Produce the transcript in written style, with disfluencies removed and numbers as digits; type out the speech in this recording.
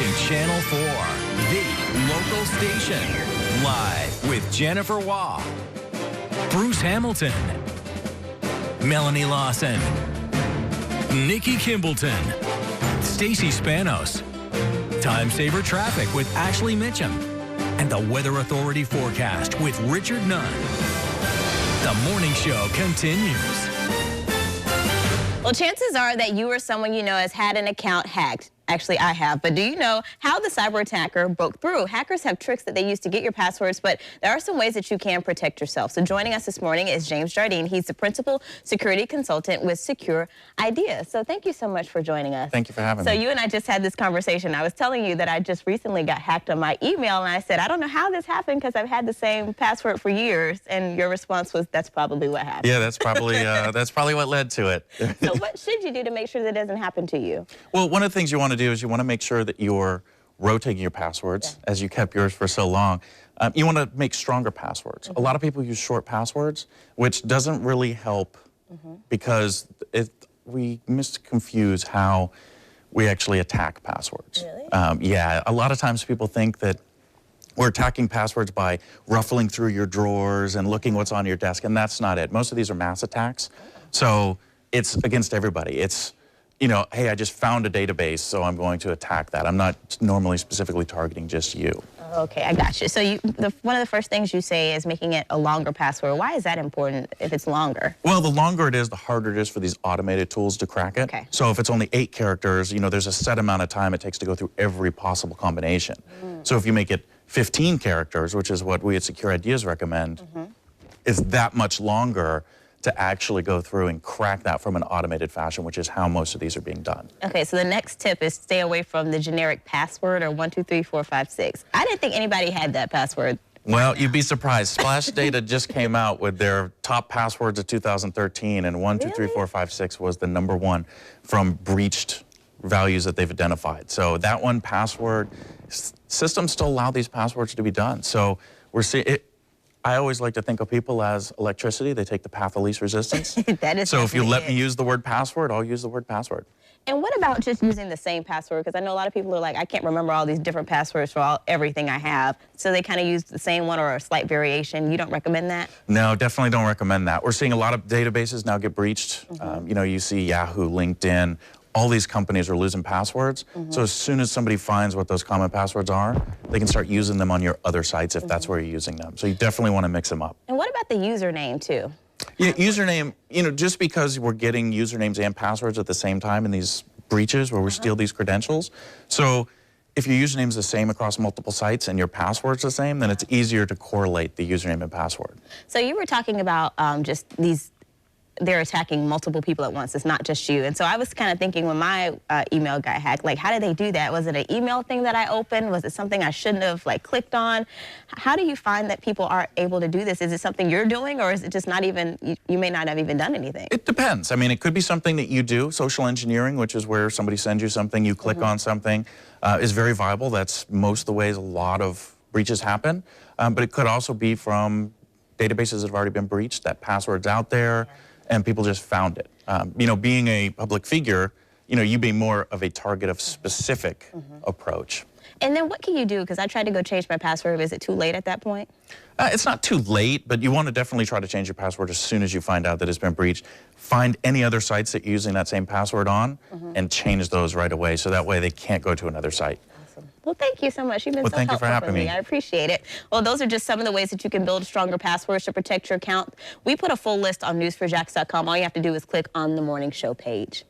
watching Channel 4, the local station. Live with Jennifer Waugh, Bruce Hamilton, Melanie Lawson, Nikki Kimbleton, Stacy Spanos, Time Saver Traffic with Ashley Mitchum, and the Weather Authority forecast with Richard Nunn. The morning show continues. Well, chances are that you or someone you know has had an account hacked. Actually, I have. But do you know how the cyber attacker broke through? Hackers have tricks that they use to get your passwords, but there are some ways that you can protect yourself. So joining us this morning is James Jardine. He's the principal security consultant with Secure Ideas. So thank you so much for joining us. Thank you for having me. So you and I just had this conversation. I was telling you that I just recently got hacked on my email, and I said, I don't know how this happened because I've had the same password for years. And your response was, that's probably what happened. Yeah, that's probably what led to it. So what should you do to make sure that doesn't happen to you? Well, one of the things you want to do is you want to make sure that you're rotating your passwords, as you kept yours for so long. You want to make stronger passwords. A lot of people use short passwords, which doesn't really help because we misconfuse how we actually attack passwords. Really? Yeah, a lot of times people think that we're attacking passwords by ruffling through your drawers and looking what's on your desk, and that's not it. Most of these are mass attacks, so it's against everybody. It's, you know, hey, I just found a database, so I'm going to attack that. I'm not normally specifically targeting just you. Okay, I got you. So one of the first things you say is making it a longer password. Why is that important if it's longer? Well, the longer it is, the harder it is for these automated tools to crack it. Okay. So if it's only 8 characters, you know, there's a set amount of time it takes to go through every possible combination. So if you make it 15 characters, which is what we at Secure Ideas recommend, is that much longer to actually go through and crack that from an automated fashion, which is how most of these are being done. Okay, so the next tip is stay away from the generic password or 1234556. I didn't think anybody had that password. Well, you'd be surprised. Splash Data just came out with their top passwords of 2013, and 123456 was the #1 from breached values that they've identified. So that one password, systems still allow these passwords to be done. So we're seeing it. I always like to think of people as electricity. They take the path of least resistance. That is so if you let it. me use the word password, I'll use the word password. And what about just using the same password? Because I know a lot of people are like, I can't remember all these different passwords for everything I have. So they kind of use the same one or a slight variation. You don't recommend that? No, definitely don't recommend that. We're seeing a lot of databases now get breached. You know, you see Yahoo, LinkedIn, all these companies are losing passwords. So as soon as somebody finds what those common passwords are, they can start using them on your other sites if that's where you're using them. So you definitely want to mix them up. And what about the username too? Yeah, username, you know, just because we're getting usernames and passwords at the same time in these breaches where we steal these credentials. So if your username is the same across multiple sites and your password's the same, then it's easier to correlate the username and password. So you were talking about just they're attacking multiple people at once. It's not just you. And so I was kind of thinking when my email got hacked, like, how did they do that? Was it an email thing that I opened? Was it something I shouldn't have, like, clicked on? How do you find that people are able to do this? Is it something you're doing, or is it just not even, you may not have even done anything? It depends. I mean, it could be something that you do. Social engineering, which is where somebody sends you something, you click on something, is very viable. That's most of the ways a lot of breaches happen. But it could also be from databases that have already been breached, that password's out there, and people just found it. You know, being a public figure, you know, you be more of a target of specific approach. And then what can you do? Because I tried to go change my password. Is it too late at that point? It's not too late, but you want to definitely try to change your password as soon as you find out that it's been breached. Find any other sites that you're using that same password on and change those right away, so that way they can't go to another site. Well, thank you so much. You've been so thank you for helpful having me. I appreciate it. Well, those are just some of the ways that you can build stronger passwords to protect your account. We put a full list on news4jax.com. All you have to do is click on the morning show page.